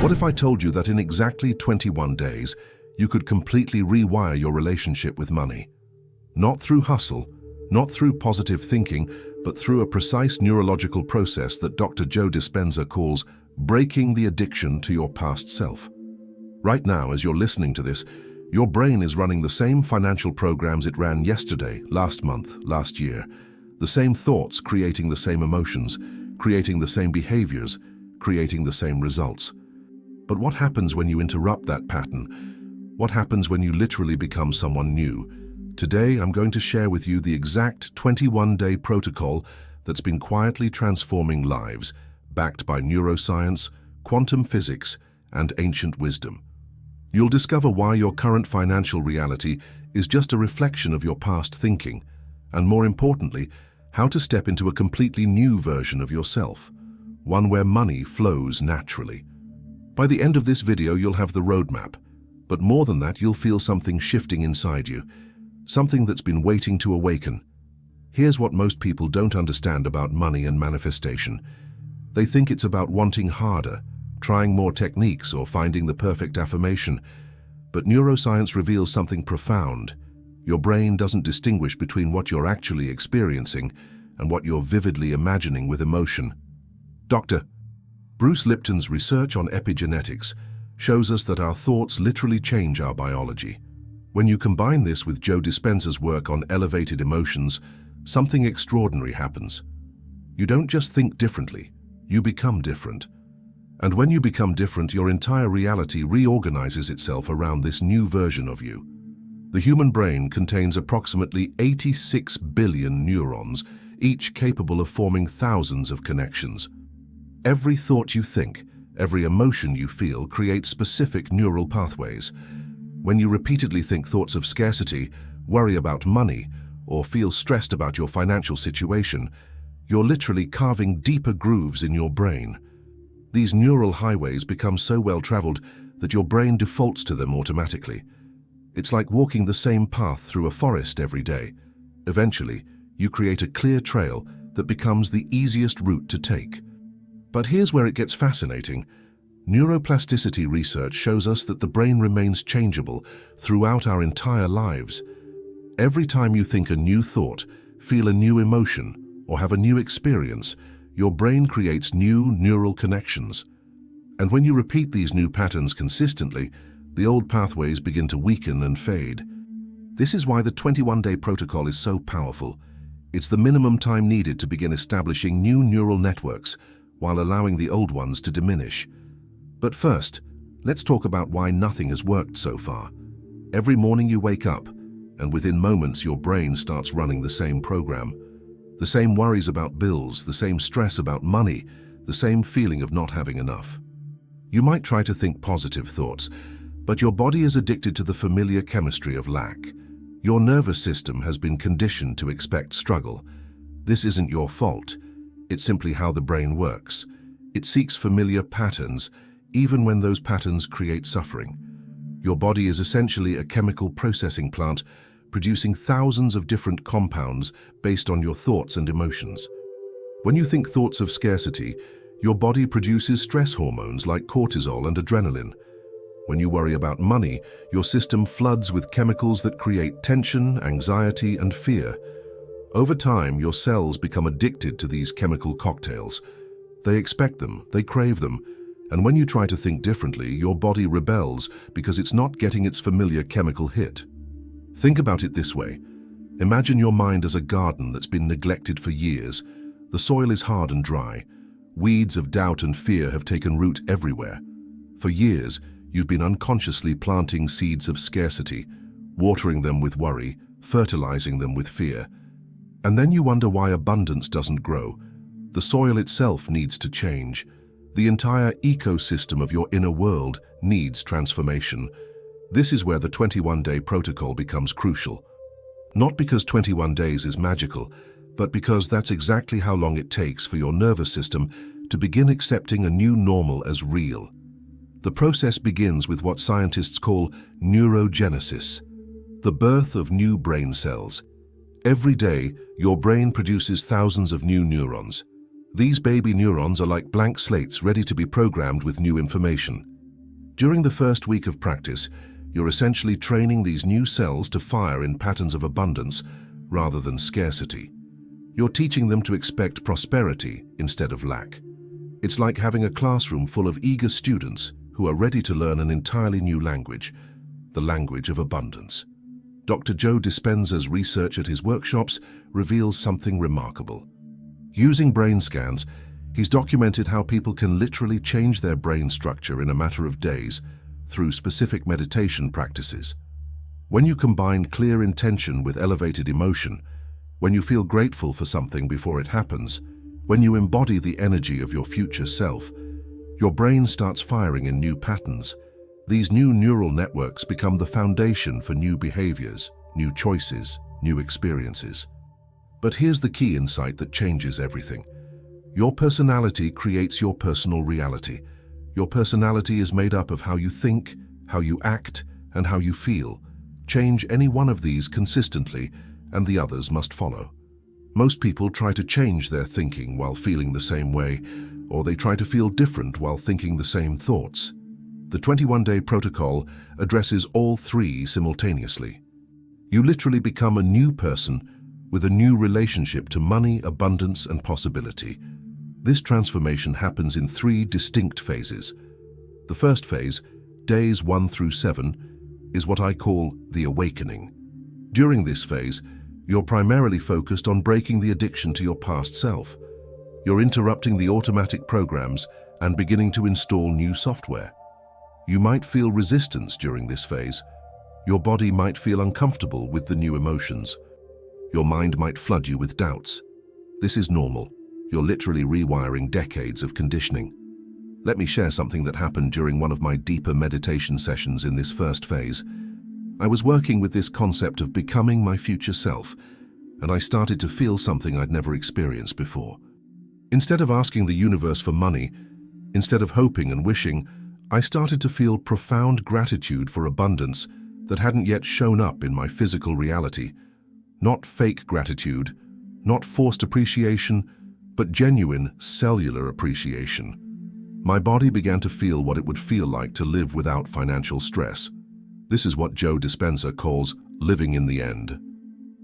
What if I told you that in exactly 21 days, you could completely rewire your relationship with money? Not through hustle, not through positive thinking, but through a precise neurological process that Dr. Joe Dispenza calls breaking the addiction to your past self. Right now, as you're listening to this, your brain is running the same financial programs it ran yesterday, last month, last year. The same thoughts creating the same emotions, creating the same behaviors, creating the same results. But what happens when you interrupt that pattern? What happens when you literally become someone new? Today, I'm going to share with you the exact 21-day protocol that's been quietly transforming lives, backed by neuroscience, quantum physics, and ancient wisdom. You'll discover why your current financial reality is just a reflection of your past thinking, and more importantly, how to step into a completely new version of yourself, one where money flows naturally. By the end of this video, you'll have the roadmap, but more than that, you'll feel something shifting inside you, something that's been waiting to awaken. Here's what most people don't understand about money and manifestation. They think it's about wanting harder, trying more techniques, or finding the perfect affirmation. But neuroscience reveals something profound. Your brain doesn't distinguish between what you're actually experiencing and what you're vividly imagining with emotion. Dr. Bruce Lipton's research on epigenetics shows us that our thoughts literally change our biology. When you combine this with Joe Dispenza's work on elevated emotions, something extraordinary happens. You don't just think differently, you become different. And when you become different, your entire reality reorganizes itself around this new version of you. The human brain contains approximately 86 billion neurons, each capable of forming thousands of connections. Every thought you think, every emotion you feel creates specific neural pathways. When you repeatedly think thoughts of scarcity, worry about money, or feel stressed about your financial situation, you're literally carving deeper grooves in your brain. These neural highways become so well-traveled that your brain defaults to them automatically. It's like walking the same path through a forest every day. Eventually, you create a clear trail that becomes the easiest route to take. But here's where it gets fascinating. Neuroplasticity research shows us that the brain remains changeable throughout our entire lives. Every time you think a new thought, feel a new emotion, or have a new experience, your brain creates new neural connections. And when you repeat these new patterns consistently, the old pathways begin to weaken and fade. This is why the 21-day protocol is so powerful. It's the minimum time needed to begin establishing new neural networks while allowing the old ones to diminish. But first, let's talk about why nothing has worked so far. Every morning you wake up, and within moments your brain starts running the same program. The same worries about bills, the same stress about money, the same feeling of not having enough. You might try to think positive thoughts, but your body is addicted to the familiar chemistry of lack. Your nervous system has been conditioned to expect struggle. This isn't your fault. It's simply how the brain works. It seeks familiar patterns, even when those patterns create suffering. Your body is essentially a chemical processing plant, producing thousands of different compounds based on your thoughts and emotions. When you think thoughts of scarcity, your body produces stress hormones like cortisol and adrenaline. When you worry about money, your system floods with chemicals that create tension, anxiety, and fear. Over time, your cells become addicted to these chemical cocktails. They expect them, they crave them, and when you try to think differently, your body rebels because it's not getting its familiar chemical hit. Think about it this way. Imagine your mind as a garden that's been neglected for years. The soil is hard and dry. Weeds of doubt and fear have taken root everywhere. For years, you've been unconsciously planting seeds of scarcity, watering them with worry, fertilizing them with fear. And then you wonder why abundance doesn't grow. The soil itself needs to change. The entire ecosystem of your inner world needs transformation. This is where the 21-day protocol becomes crucial. Not because 21 days is magical, but because that's exactly how long it takes for your nervous system to begin accepting a new normal as real. The process begins with what scientists call neurogenesis, the birth of new brain cells. Every day, your brain produces thousands of new neurons. These baby neurons are like blank slates ready to be programmed with new information. During the first week of practice, you're essentially training these new cells to fire in patterns of abundance rather than scarcity. You're teaching them to expect prosperity instead of lack. It's like having a classroom full of eager students who are ready to learn an entirely new language, the language of abundance. Dr. Joe Dispenza's research at his workshops reveals something remarkable. Using brain scans, he's documented how people can literally change their brain structure in a matter of days through specific meditation practices. When you combine clear intention with elevated emotion, when you feel grateful for something before it happens, when you embody the energy of your future self, your brain starts firing in new patterns. These new neural networks become the foundation for new behaviors, new choices, new experiences. But here's the key insight that changes everything. Your personality creates your personal reality. Your personality is made up of how you think, how you act, and how you feel. Change any one of these consistently, and the others must follow. Most people try to change their thinking while feeling the same way, or they try to feel different while thinking the same thoughts. The 21-day protocol addresses all three simultaneously. You literally become a new person with a new relationship to money, abundance, and possibility. This transformation happens in three distinct phases. The first phase, days 1 through 7, is what I call the awakening. During this phase, you're primarily focused on breaking the addiction to your past self. You're interrupting the automatic programs and beginning to install new software. You might feel resistance during this phase. Your body might feel uncomfortable with the new emotions. Your mind might flood you with doubts. This is normal. You're literally rewiring decades of conditioning. Let me share something that happened during one of my deeper meditation sessions in this first phase. I was working with this concept of becoming my future self, and I started to feel something I'd never experienced before. Instead of asking the universe for money, instead of hoping and wishing, I started to feel profound gratitude for abundance that hadn't yet shown up in my physical reality. Not fake gratitude, not forced appreciation, but genuine cellular appreciation. My body began to feel what it would feel like to live without financial stress. This is what Joe Dispenza calls living in the end.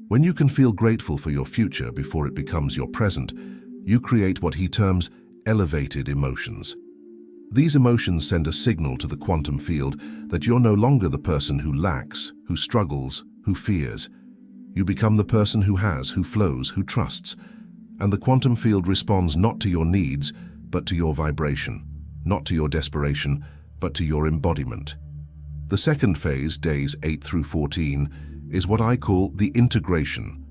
When you can feel grateful for your future before it becomes your present, you create what he terms elevated emotions. These emotions send a signal to the quantum field that you're no longer the person who lacks, who struggles, who fears. You become the person who has, who flows, who trusts. And the quantum field responds not to your needs, but to your vibration, not to your desperation, but to your embodiment. The second phase, days 8 through 14, is what I call the integration.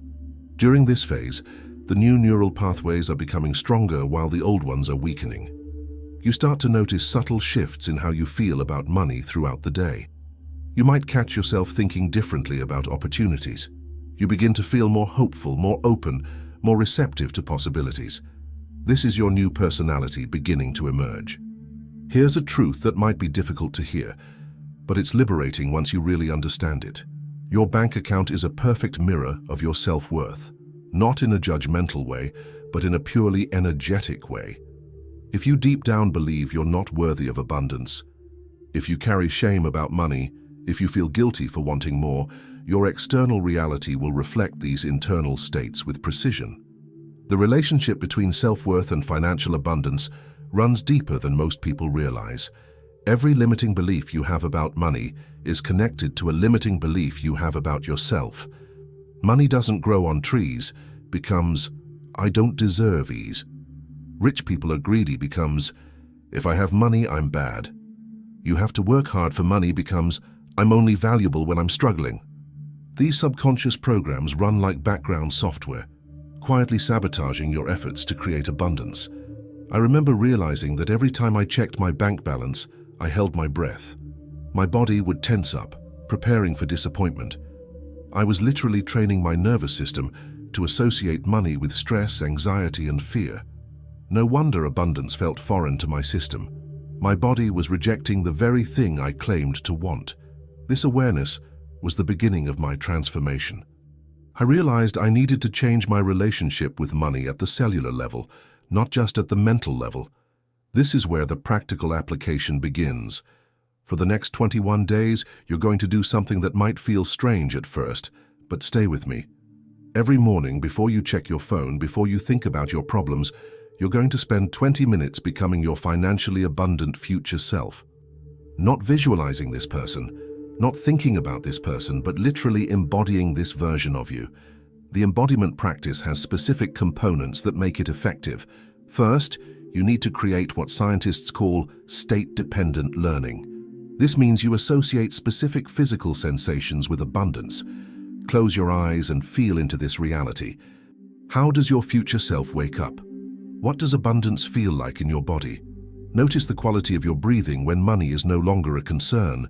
During this phase, the new neural pathways are becoming stronger while the old ones are weakening. You start to notice subtle shifts in how you feel about money throughout the day. You might catch yourself thinking differently about opportunities. You begin to feel more hopeful, more open, more receptive to possibilities. This is your new personality beginning to emerge. Here's a truth that might be difficult to hear, but it's liberating once you really understand it. Your bank account is a perfect mirror of your self-worth, not in a judgmental way, but in a purely energetic way. If you deep down believe you're not worthy of abundance, if you carry shame about money, if you feel guilty for wanting more, your external reality will reflect these internal states with precision. The relationship between self-worth and financial abundance runs deeper than most people realize. Every limiting belief you have about money is connected to a limiting belief you have about yourself. Money doesn't grow on trees becomes, I don't deserve ease. Rich people are greedy becomes, if I have money, I'm bad. You have to work hard for money becomes, I'm only valuable when I'm struggling. These subconscious programs run like background software, quietly sabotaging your efforts to create abundance. I remember realizing that every time I checked my bank balance, I held my breath. My body would tense up, preparing for disappointment. I was literally training my nervous system to associate money with stress, anxiety, and fear. No wonder abundance felt foreign to my system. My body was rejecting the very thing I claimed to want. This awareness was the beginning of my transformation. I realized I needed to change my relationship with money at the cellular level, not just at the mental level. This is where the practical application begins. For the next 21 days, you're going to do something that might feel strange at first, but stay with me. Every morning, before you check your phone, before you think about your problems, you're going to spend 20 minutes becoming your financially abundant future self. Not visualizing this person, not thinking about this person, but literally embodying this version of you. The embodiment practice has specific components that make it effective. First, you need to create what scientists call state-dependent learning. This means you associate specific physical sensations with abundance. Close your eyes and feel into this reality. How does your future self wake up? What does abundance feel like in your body? Notice the quality of your breathing when money is no longer a concern.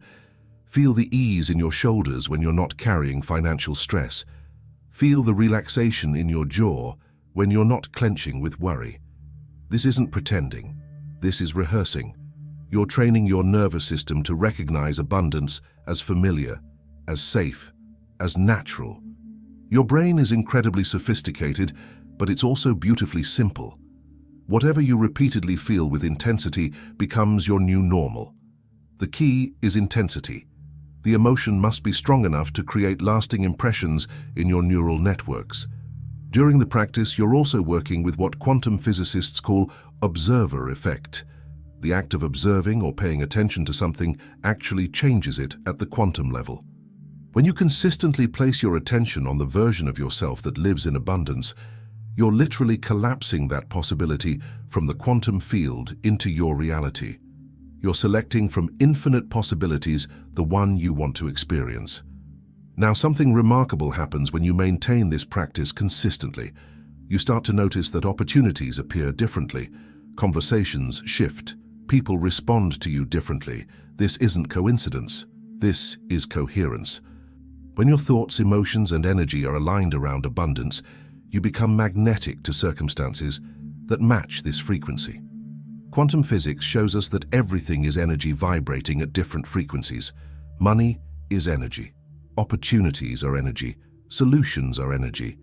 Feel the ease in your shoulders when you're not carrying financial stress. Feel the relaxation in your jaw when you're not clenching with worry. This isn't pretending. This is rehearsing. You're training your nervous system to recognize abundance as familiar, as safe, as natural. Your brain is incredibly sophisticated, but it's also beautifully simple. Whatever you repeatedly feel with intensity becomes your new normal. The key is intensity. The emotion must be strong enough to create lasting impressions in your neural networks. During the practice, you're also working with what quantum physicists call observer effect. The act of observing or paying attention to something actually changes it at the quantum level. When you consistently place your attention on the version of yourself that lives in abundance, you're literally collapsing that possibility from the quantum field into your reality. You're selecting from infinite possibilities the one you want to experience. Now, something remarkable happens when you maintain this practice consistently. You start to notice that opportunities appear differently. Conversations shift. People respond to you differently. This isn't coincidence. This is coherence. When your thoughts, emotions, and energy are aligned around abundance, you become magnetic to circumstances that match this frequency. Quantum physics shows us that everything is energy vibrating at different frequencies. Money is energy. Opportunities are energy. Solutions are energy.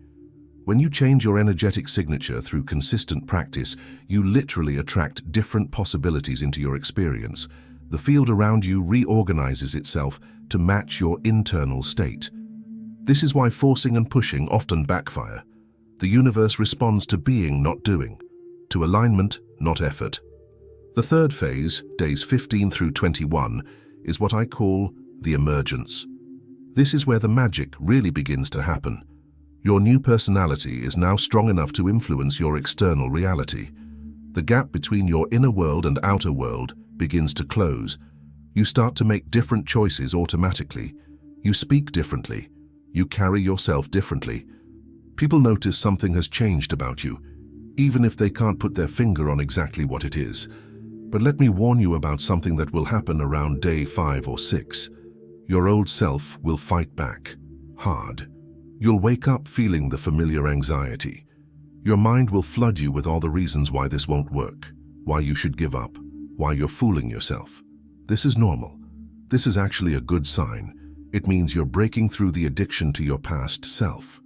When you change your energetic signature through consistent practice, you literally attract different possibilities into your experience. The field around you reorganizes itself to match your internal state. This is why forcing and pushing often backfire. The universe responds to being, not doing, to alignment, not effort. The third phase, days 15 through 21, is what I call the emergence. This is where the magic really begins to happen. Your new personality is now strong enough to influence your external reality. The gap between your inner world and outer world begins to close. You start to make different choices automatically. You speak differently. You carry yourself differently. People notice something has changed about you, even if they can't put their finger on exactly what it is. But let me warn you about something that will happen around day 5 or 6. Your old self will fight back, hard. You'll wake up feeling the familiar anxiety. Your mind will flood you with all the reasons why this won't work, why you should give up, why you're fooling yourself. This is normal. This is actually a good sign. It means you're breaking through the addiction to your past self.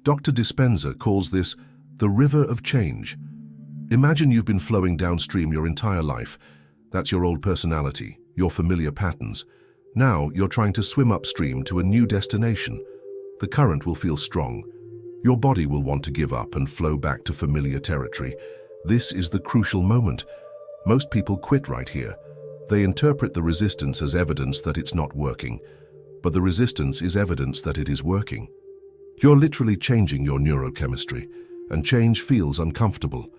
Dr. Dispenza calls this the river of change. Imagine you've been flowing downstream your entire life. That's your old personality, your familiar patterns. Now you're trying to swim upstream to a new destination. The current will feel strong. Your body will want to give up and flow back to familiar territory. This is the crucial moment. Most people quit right here. They interpret the resistance as evidence that it's not working, but the resistance is evidence that it is working. You're literally changing your neurochemistry, and change feels uncomfortable.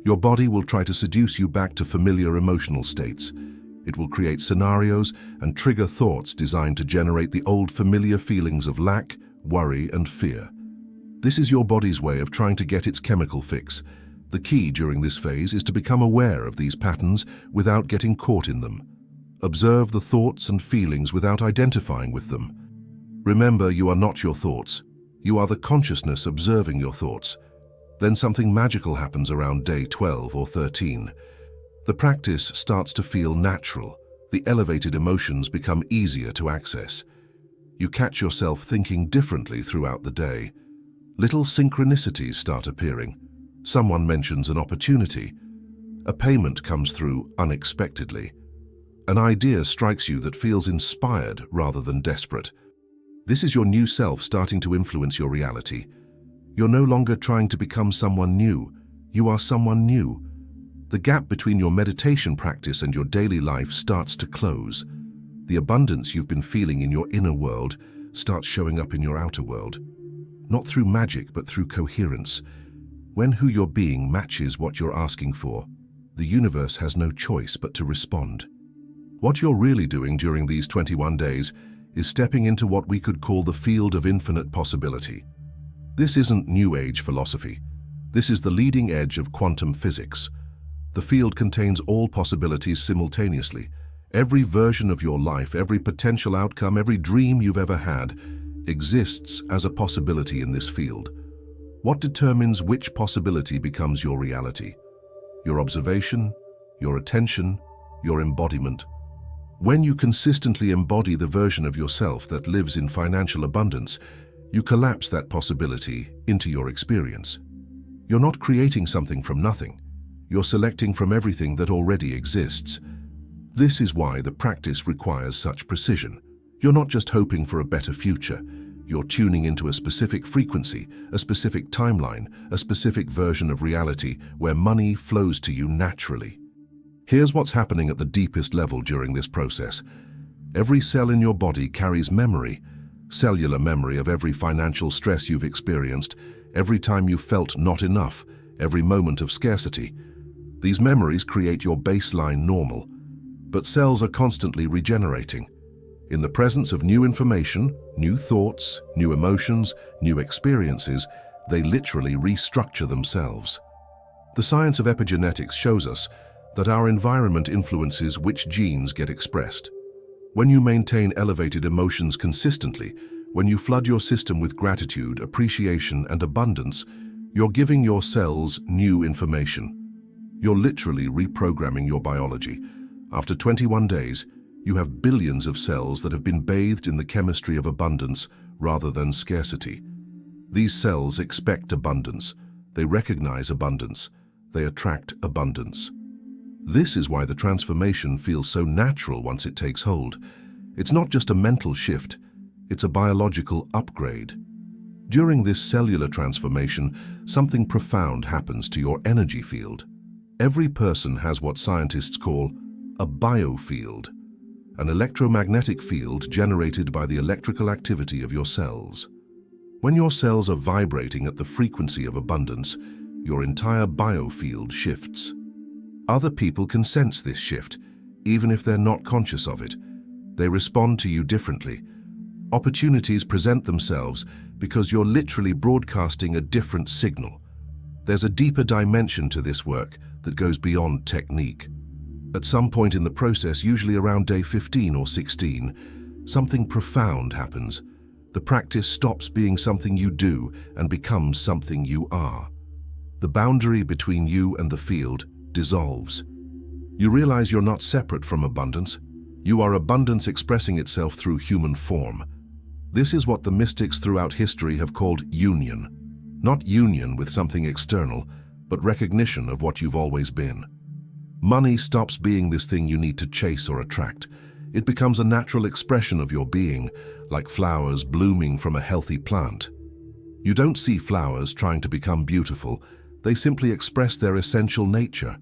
Your body will try to seduce you back to familiar emotional states. It will create scenarios and trigger thoughts designed to generate the old familiar feelings of lack, worry, and fear. This is your body's way of trying to get its chemical fix. The key during this phase is to become aware of these patterns without getting caught in them. Observe the thoughts and feelings without identifying with them. Remember, you are not your thoughts. You are the consciousness observing your thoughts. Then something magical happens around day 12 or 13. The practice starts to feel natural. The elevated emotions become easier to access. You catch yourself thinking differently throughout the day. Little synchronicities start appearing. Someone mentions an opportunity. A payment comes through unexpectedly. An idea strikes you that feels inspired rather than desperate. This is your new self starting to influence your reality. You're no longer trying to become someone new. You are someone new. The gap between your meditation practice and your daily life starts to close. The abundance you've been feeling in your inner world starts showing up in your outer world. Not through magic, but through coherence. When who you're being matches what you're asking for, the universe has no choice but to respond. What you're really doing during these 21 days is stepping into what we could call the field of infinite possibility. This isn't New Age philosophy. This is the leading edge of quantum physics. The field contains all possibilities simultaneously. Every version of your life, every potential outcome, every dream you've ever had exists as a possibility in this field. What determines which possibility becomes your reality? Your observation, your attention, your embodiment. When you consistently embody the version of yourself that lives in financial abundance, you collapse that possibility into your experience. You're not creating something from nothing. You're selecting from everything that already exists. This is why the practice requires such precision. You're not just hoping for a better future. You're tuning into a specific frequency, a specific timeline, a specific version of reality where money flows to you naturally. Here's what's happening at the deepest level during this process. Every cell in your body carries memory, cellular memory of every financial stress you've experienced, every time you felt not enough, every moment of scarcity. These memories create your baseline normal, but cells are constantly regenerating. In the presence of new information, new thoughts, new emotions, new experiences, they literally restructure themselves. The science of epigenetics shows us that our environment influences which genes get expressed. When you maintain elevated emotions consistently, when you flood your system with gratitude, appreciation, and abundance, you're giving your cells new information. You're literally reprogramming your biology. After 21 days, you have billions of cells that have been bathed in the chemistry of abundance rather than scarcity. These cells expect abundance. They recognize abundance. They attract abundance. This is why the transformation feels so natural once it takes hold. It's not just a mental shift, it's a biological upgrade. During this cellular transformation, something profound happens to your energy field. Every person has what scientists call a biofield, an electromagnetic field generated by the electrical activity of your cells. When your cells are vibrating at the frequency of abundance, your entire biofield shifts. Other people can sense this shift, even if they're not conscious of it. They respond to you differently. Opportunities present themselves because you're literally broadcasting a different signal. There's a deeper dimension to this work that goes beyond technique. At some point in the process, usually around day 15 or 16, something profound happens. The practice stops being something you do and becomes something you are. The boundary between you and the field dissolves. You realize you're not separate from abundance. You are abundance expressing itself through human form. This is what the mystics throughout history have called union. Not union with something external, but recognition of what you've always been. Money stops being this thing you need to chase or attract. It becomes a natural expression of your being, like flowers blooming from a healthy plant. You don't see flowers trying to become beautiful. They simply express their essential nature.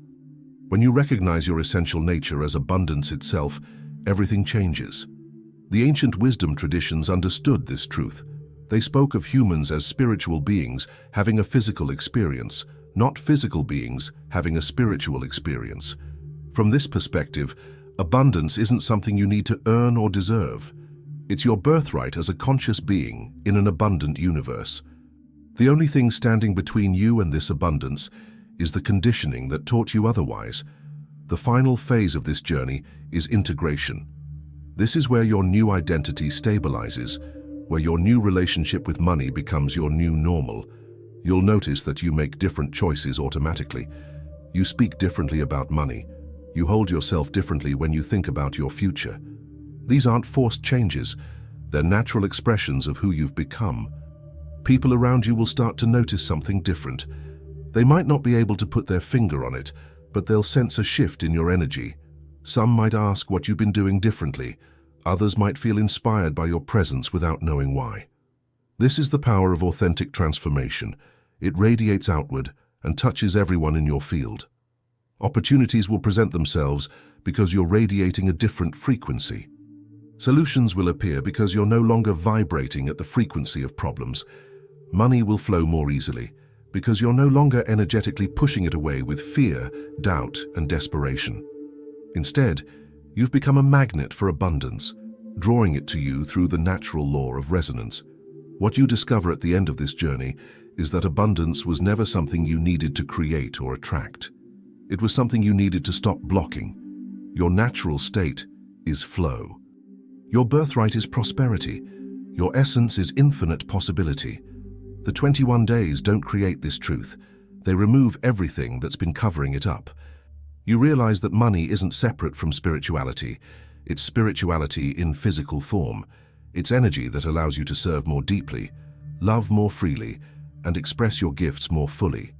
When you recognize your essential nature as abundance itself, everything changes. The ancient wisdom traditions understood this truth. They spoke of humans as spiritual beings having a physical experience, not physical beings having a spiritual experience. From this perspective, abundance isn't something you need to earn or deserve. It's your birthright as a conscious being in an abundant universe. The only thing standing between you and this abundance is the conditioning that taught you otherwise. The final phase of this journey is integration. This is where your new identity stabilizes, where your new relationship with money becomes your new normal. You'll notice that you make different choices automatically. You speak differently about money. You hold yourself differently when you think about your future. These aren't forced changes. They're natural expressions of who you've become. People around you will start to notice something different. They might not be able to put their finger on it, but they'll sense a shift in your energy. Some might ask what you've been doing differently. Others might feel inspired by your presence without knowing why. This is the power of authentic transformation. It radiates outward and touches everyone in your field. Opportunities will present themselves because you're radiating a different frequency. Solutions will appear because you're no longer vibrating at the frequency of problems. Money will flow more easily because you're no longer energetically pushing it away with fear, doubt, and desperation. Instead, you've become a magnet for abundance, drawing it to you through the natural law of resonance. What you discover at the end of this journey is that abundance was never something you needed to create or attract. It was something you needed to stop blocking. Your natural state is flow. Your birthright is prosperity. Your essence is infinite possibility. The 21 days don't create this truth. They remove everything that's been covering it up. You realize that money isn't separate from spirituality. It's spirituality in physical form. It's energy that allows you to serve more deeply, love more freely, and express your gifts more fully.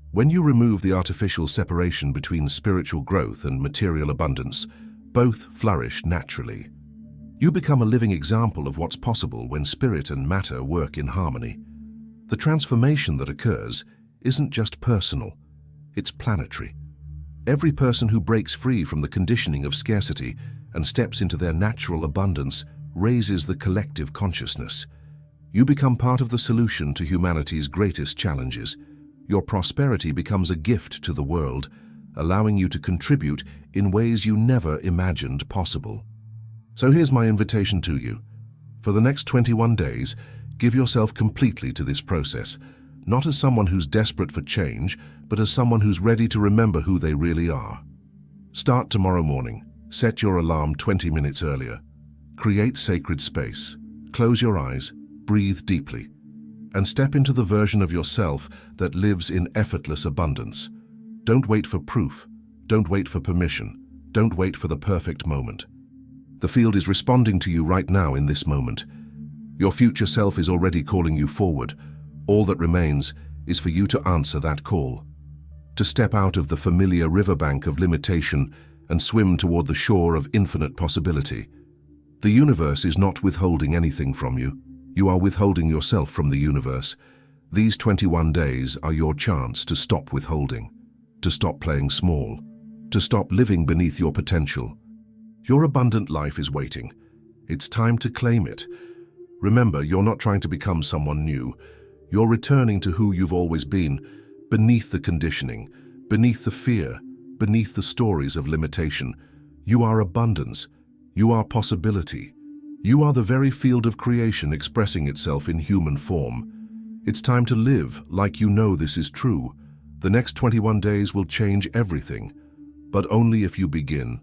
When you remove the artificial separation between spiritual growth and material abundance, both flourish naturally. You become a living example of what's possible when spirit and matter work in harmony. The transformation that occurs isn't just personal, it's planetary. Every person who breaks free from the conditioning of scarcity and steps into their natural abundance raises the collective consciousness. You become part of the solution to humanity's greatest challenges. Your prosperity becomes a gift to the world, allowing you to contribute in ways you never imagined possible. So here's my invitation to you. For the next 21 days, give yourself completely to this process, not as someone who's desperate for change, but as someone who's ready to remember who they really are. Start tomorrow morning. Set your alarm 20 minutes earlier. Create sacred space. Close your eyes, breathe deeply, and step into the version of yourself that lives in effortless abundance. Don't wait for proof. Don't wait for permission. Don't wait for the perfect moment. The field is responding to you right now in this moment. Your future self is already calling you forward. All that remains is for you to answer that call. To step out of the familiar riverbank of limitation and swim toward the shore of infinite possibility. The universe is not withholding anything from you. You are withholding yourself from the universe. These 21 days are your chance to stop withholding, to stop playing small, to stop living beneath your potential. Your abundant life is waiting. It's time to claim it. Remember, you're not trying to become someone new. You're returning to who you've always been, beneath the conditioning, beneath the fear, beneath the stories of limitation. You are abundance. You are possibility. You are the very field of creation expressing itself in human form. It's time to live like you know this is true. The next 21 days will change everything, but only if you begin.